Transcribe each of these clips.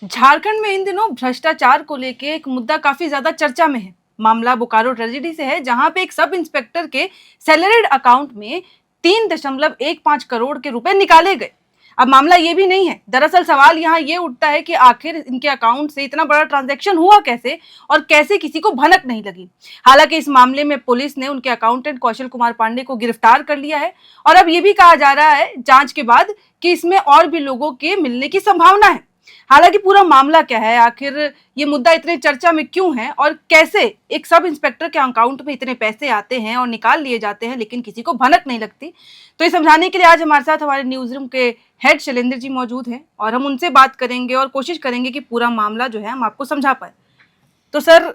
झारखंड में इन दिनों भ्रष्टाचार को लेके एक मुद्दा काफी ज्यादा चर्चा में है। मामला बोकारो ट्रेजेडी से है, जहां पे एक सब इंस्पेक्टर के सैलरीड अकाउंट में 3.15 करोड़ के रुपए निकाले गए। अब मामला ये भी नहीं है, दरअसल सवाल यहाँ ये उठता है कि आखिर इनके अकाउंट से इतना बड़ा ट्रांजैक्शन हुआ कैसे और कैसे किसी को भनक नहीं लगी। हालांकि इस मामले में पुलिस ने उनके अकाउंटेंट कौशल कुमार पांडे को गिरफ्तार कर लिया है और अब ये भी कहा जा रहा है जांच के बाद कि इसमें और भी लोगों के मिलने की संभावना है। हालांकि पूरा मामला क्या है, आखिर ये मुद्दा इतने चर्चा में क्यों है और कैसे एक सब इंस्पेक्टर के अकाउंट में इतने पैसे आते हैं और निकाल लिए जाते हैं लेकिन किसी को भनक नहीं लगती, तो ये समझाने के लिए आज हमारे साथ हमारे न्यूज रूम के हेड शैलेंद्र जी मौजूद हैं और हम उनसे बात करेंगे और कोशिश करेंगे कि पूरा मामला जो है हम आपको समझा पाए। तो सर,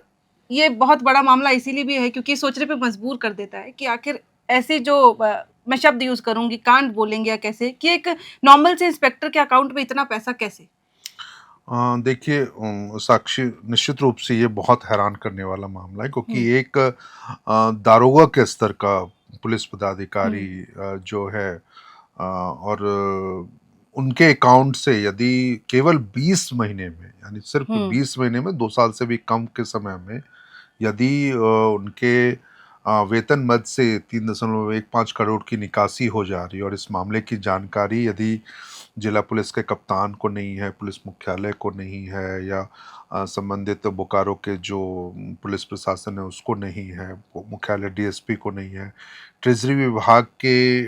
ये बहुत बड़ा मामला इसीलिए भी है क्योंकि सोचने पे मजबूर कर देता है कि आखिर ऐसे जो मैं शब्द यूज करूंगी, कांड बोलेंगे या कैसे, कि एक नॉर्मल से इंस्पेक्टर के अकाउंट में इतना पैसा कैसे। देखिए, साक्षी, निश्चित रूप से ये बहुत हैरान करने वाला मामला है क्योंकि एक दारोगा के स्तर का पुलिस पदाधिकारी जो है, और उनके अकाउंट से यदि केवल 20 महीने में, यानी सिर्फ 20 महीने में, 2 साल से भी कम के समय में, यदि उनके वेतन मद से 3.15 करोड़ की निकासी हो जा रही है और इस मामले की जानकारी यदि जिला पुलिस के कप्तान को नहीं है, पुलिस मुख्यालय को नहीं है, या संबंधित बोकारो के जो पुलिस प्रशासन है उसको नहीं है, मुख्यालय डीएसपी को नहीं है, ट्रेजरी विभाग के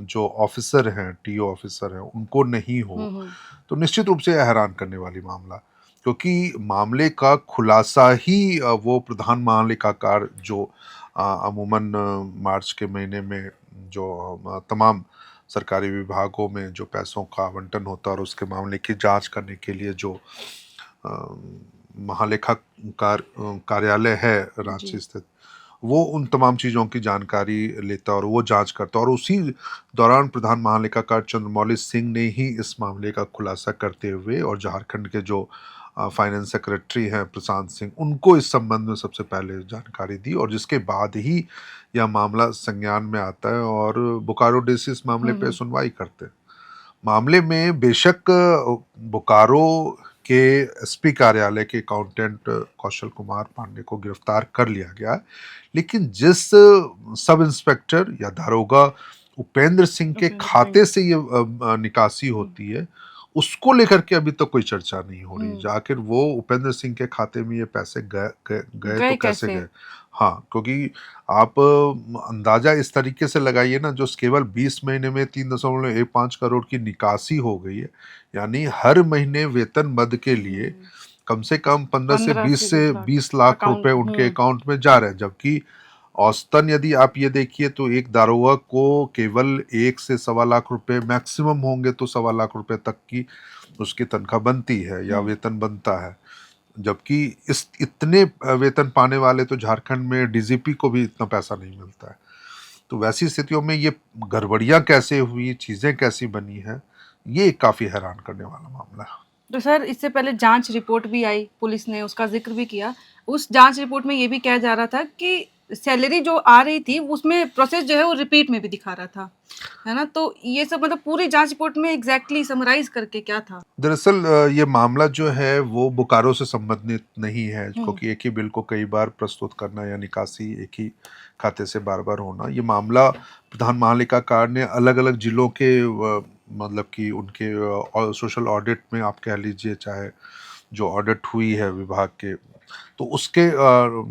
जो ऑफिसर हैं, टीओ ऑफिसर हैं, उनको नहीं हो, तो निश्चित रूप से यह हैरान करने वाली मामला, क्योंकि मामले का खुलासा ही वो प्रधान महालेखाकार जो अमूमन मार्च के महीने में जो तमाम सरकारी विभागों में जो पैसों का आवंटन होता है और उसके मामले की जांच करने के लिए जो महालेखाकार कार्यालय है रांची स्थित, वो उन तमाम चीज़ों की जानकारी लेता और वो जांच करता, और उसी दौरान प्रधान महालेखाकार चंद्रमौली सिंह ने ही इस मामले का खुलासा करते हुए और झारखंड के जो फाइनेंस सेक्रेटरी हैं प्रशांत सिंह, उनको इस संबंध में सबसे पहले जानकारी दी, और जिसके बाद ही यह मामला संज्ञान में आता है और बोकारो डीसी इस मामले पे सुनवाई करते हैं। मामले में बेशक बोकारो के एसपी कार्यालय के अकाउंटेंट कौशल कुमार पांडे को गिरफ्तार कर लिया गया है, लेकिन जिस सब इंस्पेक्टर या दारोगा उपेंद्र सिंह के खाते से ये निकासी होती है, उसको लेकर के अभी तक कोई चर्चा नहीं हो रही। आखिर वो उपेंद्र सिंह के खाते में ये पैसे गए तो कैसे गए। हाँ, क्योंकि आप अंदाजा इस तरीके से लगाइए ना, जो केवल 20 महीने में 3.15 करोड़ की निकासी हो गई है, यानी हर महीने वेतन मद के लिए कम से कम 15 से 20 लाख रुपए उनके अकाउंट में जा रहे हैं, जबकि औसतन यदि आप ये देखिए तो एक दारोगा को केवल 1 से 1.25 रुपए मैक्सिमम होंगे तो 1.25 रुपए तक की उसकी तनख्वाह बनती है या वेतन बनता है, जबकि इस इतने वेतन पाने वाले तो झारखंड में डीजीपी को भी इतना पैसा नहीं मिलता है। तो वैसी स्थितियों में ये गड़बड़ियां कैसे हुई, चीजें कैसी बनी है, ये काफी हैरान करने वाला मामला है। तो सर, इससे पहले जांच रिपोर्ट भी आई, पुलिस ने उसका जिक्र भी किया। उस जांच रिपोर्ट में ये भी कहा जा रहा था कि सैलरी जो आ रही थी उसमें प्रोसेस जो है वो रिपीट में भी दिखा रहा था, है ना। तो ये सब मतलब पूरी जांच रिपोर्ट में एग्जैक्टली समराइज करके क्या था। दरअसल ये मामला जो है वो बोकारो से संबंधित नहीं है, क्योंकि एक ही बिल को कई बार प्रस्तुत करना या निकासी एक ही खाते से बार बार होना, ये मामला प्रधान महालेखाकार ने अलग अलग जिलों के मतलब कि उनके सोशल ऑडिट में आप कह लीजिए, चाहे जो ऑडिट हुई है विभाग के, तो उसके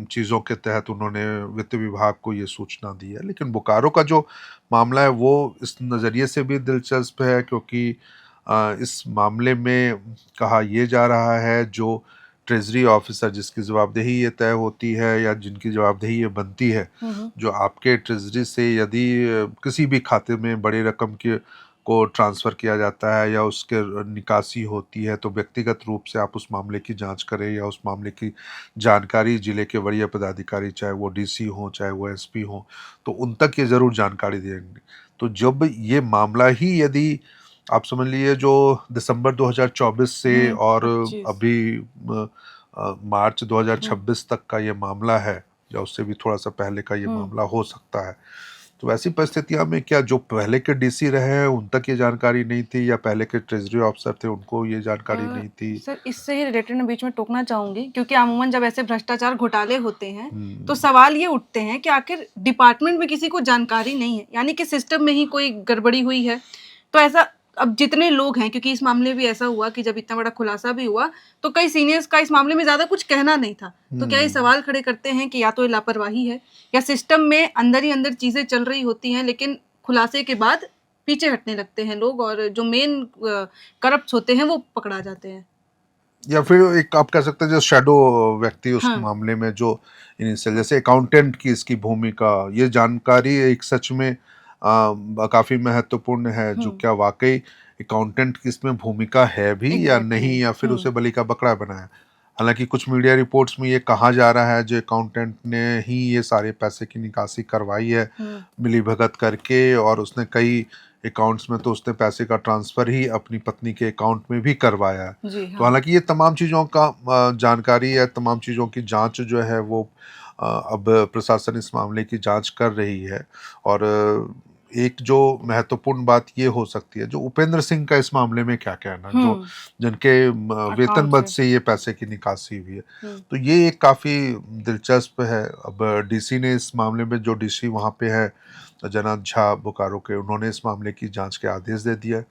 चीज़ों के तहत उन्होंने वित्त विभाग को ये सूचना दी है। लेकिन बोकारो का जो मामला है वो इस नज़रिए से भी दिलचस्प है क्योंकि इस मामले में कहा यह जा रहा है जो ट्रेजरी ऑफिसर जिसकी जवाबदेही ये तय होती है या जिनकी जवाबदेही ये बनती है, जो आपके ट्रेजरी से यदि किसी भी खाते में बड़ी रकम की को ट्रांसफ़र किया जाता है या उसके निकासी होती है, तो व्यक्तिगत रूप से आप उस मामले की जांच करें या उस मामले की जानकारी जिले के वरीय पदाधिकारी, चाहे वो डीसी हो चाहे वो एसपी हो, तो उन तक ये ज़रूर जानकारी देंगे। तो जब ये मामला ही यदि आप समझ लीजिए जो दिसंबर 2024 से और अभी मार्च 2026 तक का ये मामला है या उससे भी थोड़ा सा पहले का ये मामला हो सकता है, तो वैसी परिस्थितियां में क्या जो पहले के डीसी रहे हैं उन तक ये जानकारी नहीं थी, या पहले के ट्रेजरी ऑफिसर थे उनको ये जानकारी नहीं थी? सर इससे ही रिलेटेड मैं बीच में टोकना चाहूंगी, क्योंकि अमूमन जब ऐसे भ्रष्टाचार घोटाले होते हैं हम्म, तो सवाल ये उठते हैं कि आखिर डिपार्टमेंट में किसी को जानकारी नहीं है, यानी कि सिस्टम में ही कोई गड़बड़ी हुई है। तो ऐसा, अब जितने लोग हैं, क्योंकि इस मामले में भी ऐसा हुआ कि जब इतना बड़ा खुलासा भी हुआ तो कई सीनियर्स का इस मामले में ज्यादा कुछ कहना नहीं था, तो क्या ये सवाल खड़े करते हैं कि या तो ये लापरवाही है या सिस्टम में अंदर ही अंदर चीजें चल रही होती हैं, लेकिन खुलासे के बाद पीछे हटने लगते हैं लोग और जो मेन करप्ट होते हैं वो पकड़ा जाते हैं। या फिर एक आप कह सकते हैं जो शैडो व्यक्ति उस हाँ। मामले में जो इनिशियल, जैसे अकाउंटेंट की इसकी भूमिका, ये जानकारी एक सच में काफी महत्वपूर्ण है। जो क्या वाकई अकाउंटेंट की इसमें भूमिका है भी या नहीं, या फिर उसे बलि का बकरा बनाया? हालांकि कुछ मीडिया रिपोर्ट्स में ये कहा जा रहा है जो अकाउंटेंट ने ही ये सारे पैसे की निकासी करवाई है मिलीभगत करके, और उसने कई अकाउंट्स में तो उसने पैसे का ट्रांसफर ही अपनी पत्नी के अकाउंट में भी करवाया है। जी तो हाँ। हालांकि ये तमाम चीज़ों का जानकारी है, तमाम चीज़ों की जांच जो है वो अब प्रशासन इस मामले की जांच कर रही है। और एक जो महत्वपूर्ण बात ये हो सकती है, जो उपेंद्र सिंह का इस मामले में क्या कहना, जो जिनके वेतनबद्ध से ये पैसे की निकासी हुई है, तो ये एक काफ़ी दिलचस्प है। अब डीसी ने इस मामले में, जो डीसी वहाँ पे है जनाब झा बोकारो के, उन्होंने इस मामले की जांच के आदेश दे दिया है।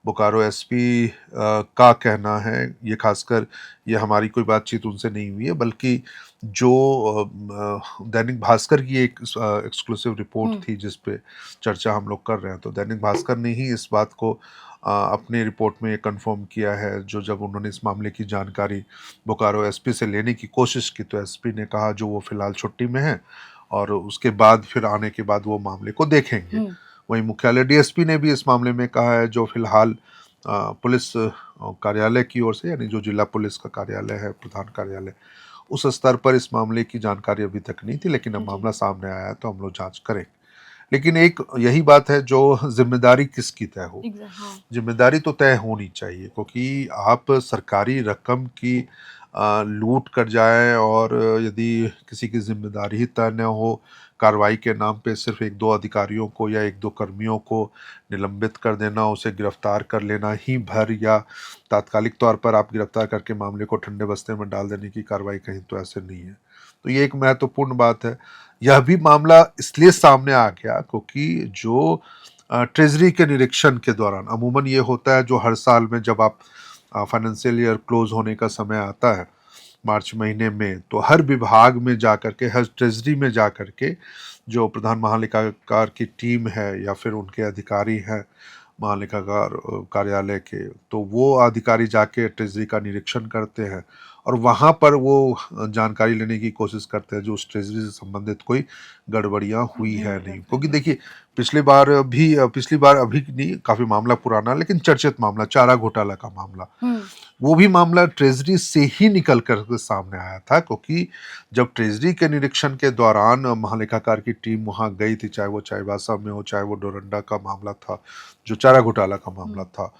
बोकारो एसपी का कहना है, ये खासकर ये हमारी कोई बातचीत उनसे नहीं हुई है, बल्कि जो दैनिक भास्कर की एक एक्सक्लूसिव रिपोर्ट थी जिस पे चर्चा हम लोग कर रहे हैं, तो दैनिक भास्कर ने ही इस बात को अपने रिपोर्ट में कंफर्म किया है। जो जब उन्होंने इस मामले की जानकारी बोकारो एसपी से लेने की कोशिश की, तो एसपी ने कहा जो वो फिलहाल छुट्टी में है और उसके बाद फिर आने के बाद वो मामले को देखेंगे। वहीं मुख्यालय डीएसपी ने भी इस मामले में कहा है जो फिलहाल पुलिस कार्यालय की ओर से, यानी जो जिला पुलिस का कार्यालय है, प्रधान कार्यालय, उस स्तर पर इस मामले की जानकारी अभी तक नहीं थी, लेकिन अब मामला सामने आया है तो हम लोग जांच करें। लेकिन एक यही बात है, जो जिम्मेदारी किसकी तय हो। जिम्मेदारी तो तय होनी चाहिए, क्योंकि आप सरकारी रकम की लूट कर जाए और यदि किसी की जिम्मेदारी ही तय न हो, कार्रवाई के नाम पे सिर्फ एक दो अधिकारियों को या एक दो कर्मियों को निलंबित कर देना, उसे गिरफ्तार कर लेना ही भर, या तात्कालिक तौर पर आप गिरफ्तार करके मामले को ठंडे बस्ते में डाल देने की कार्रवाई कहीं तो ऐसे नहीं है। तो ये एक महत्वपूर्ण बात है। यह भी मामला इसलिए सामने आ गया क्योंकि जो ट्रेजरी के निरीक्षण के दौरान, अमूमन ये होता है जो हर साल में जब आप फाइनेंशियल ईयर क्लोज होने का समय आता है मार्च महीने में, तो हर विभाग में जा कर के, हर ट्रेजरी में जा कर के जो प्रधान महालेखाकार की टीम है या फिर उनके अधिकारी हैं महालेखाकार कार्यालय के, तो वो अधिकारी जाके ट्रेजरी का निरीक्षण करते हैं और वहाँ पर वो जानकारी लेने की कोशिश करते हैं जो उस ट्रेजरी से संबंधित कोई गड़बड़ियाँ हुई है नहीं। क्योंकि देखिए पिछली बार अभी नहीं, काफ़ी मामला पुराना, लेकिन चर्चित मामला चारा घोटाला का मामला, वो भी मामला ट्रेजरी से ही निकल कर सामने आया था। क्योंकि जब ट्रेजरी के निरीक्षण के दौरान महालेखाकार की टीम वहाँ गई थी, चाहे वो चाईबासा में हो, चाहे वो डोरंडा का मामला था जो चारा घोटाला का मामला था,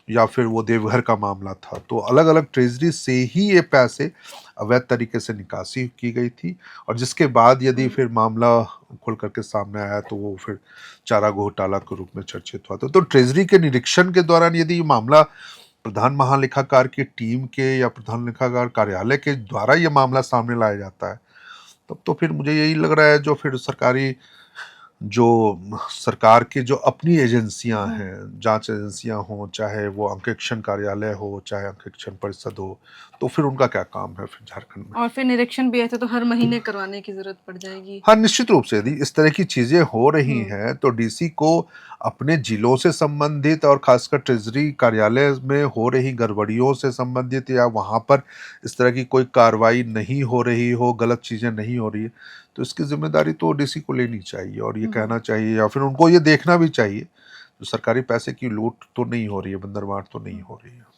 या फिर वो देवघर का मामला था, तो अलग अलग ट्रेजरी से ही ये पैसे अवैध तरीके से निकासी की गई थी। और जिसके बाद यदि फिर मामला खुल करके सामने आया तो वो फिर चारा घोटाला के रूप में चर्चित हुआ था। तो ट्रेजरी के निरीक्षण के दौरान यदि ये मामला प्रधान महालेखाकार की टीम के या प्रधान लेखाकार कार्यालय के द्वारा ये मामला सामने लाया जाता है, तब तो फिर मुझे यही लग रहा है जो फिर सरकार की जो अपनी एजेंसियां हैं, जांच एजेंसियां हो, चाहे वो अंकेक्षण कार्यालय हो, चाहे अंकेक्षण परिषद हो, तो फिर उनका क्या काम है फिर झारखंड में? और फिर निरीक्षण भी ऐसे तो हर महीने करवाने की जरूरत पड़ जाएगी। हाँ, निश्चित रूप से यदि इस तरह की चीजें हो रही हैं तो डीसी को अपने जिलों से संबंधित और खासकर ट्रेजरी कार्यालय में हो रही गड़बड़ियों से संबंधित, या वहां पर इस तरह की कोई कार्रवाई नहीं हो रही हो, गलत चीजें नहीं हो रही है, तो इसकी जिम्मेदारी तो डीसी को लेनी चाहिए और ये कहना चाहिए, या फिर उनको ये देखना भी चाहिए जो सरकारी पैसे की लूट तो नहीं हो रही है, बंदरबांट तो नहीं हो रही है।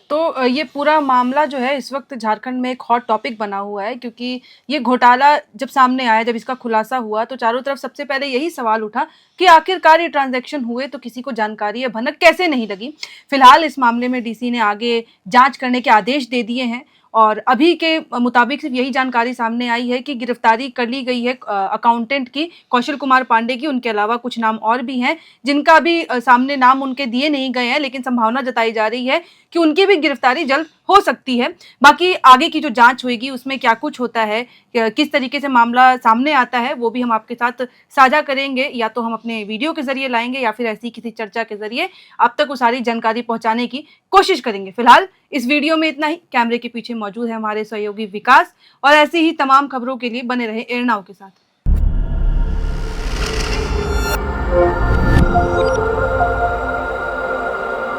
तो ये पूरा मामला जो है इस वक्त झारखंड में एक हॉट टॉपिक बना हुआ है, क्योंकि ये घोटाला जब सामने आया, जब इसका खुलासा हुआ, तो चारों तरफ सबसे पहले यही सवाल उठा कि आखिरकार ये ट्रांजैक्शन हुए तो किसी को जानकारी या भनक कैसे नहीं लगी। फिलहाल इस मामले में डीसी ने आगे जांच करने के आदेश दे दिए हैं और अभी के मुताबिक सिर्फ यही जानकारी सामने आई है कि गिरफ्तारी कर ली गई है अकाउंटेंट की, कौशल कुमार पांडे की। उनके अलावा कुछ नाम और भी हैं जिनका भी सामने नाम उनके दिए नहीं गए हैं, लेकिन संभावना जताई जा रही है कि उनकी भी गिरफ्तारी जल्द हो सकती है। बाकी आगे की जो जांच होगी उसमें क्या कुछ होता है, किस तरीके से मामला सामने आता है, वो भी हम आपके साथ साझा करेंगे, या तो हम अपने वीडियो के जरिए लाएंगे या फिर ऐसी किसी चर्चा के जरिए आप तक वो सारी जानकारी पहुंचाने की कोशिश करेंगे। फिलहाल इस वीडियो में इतना ही। कैमरे के पीछे मौजूद है हमारे सहयोगी विकास, और ऐसी ही तमाम खबरों के लिए बने रहे एयरनाउ के साथ।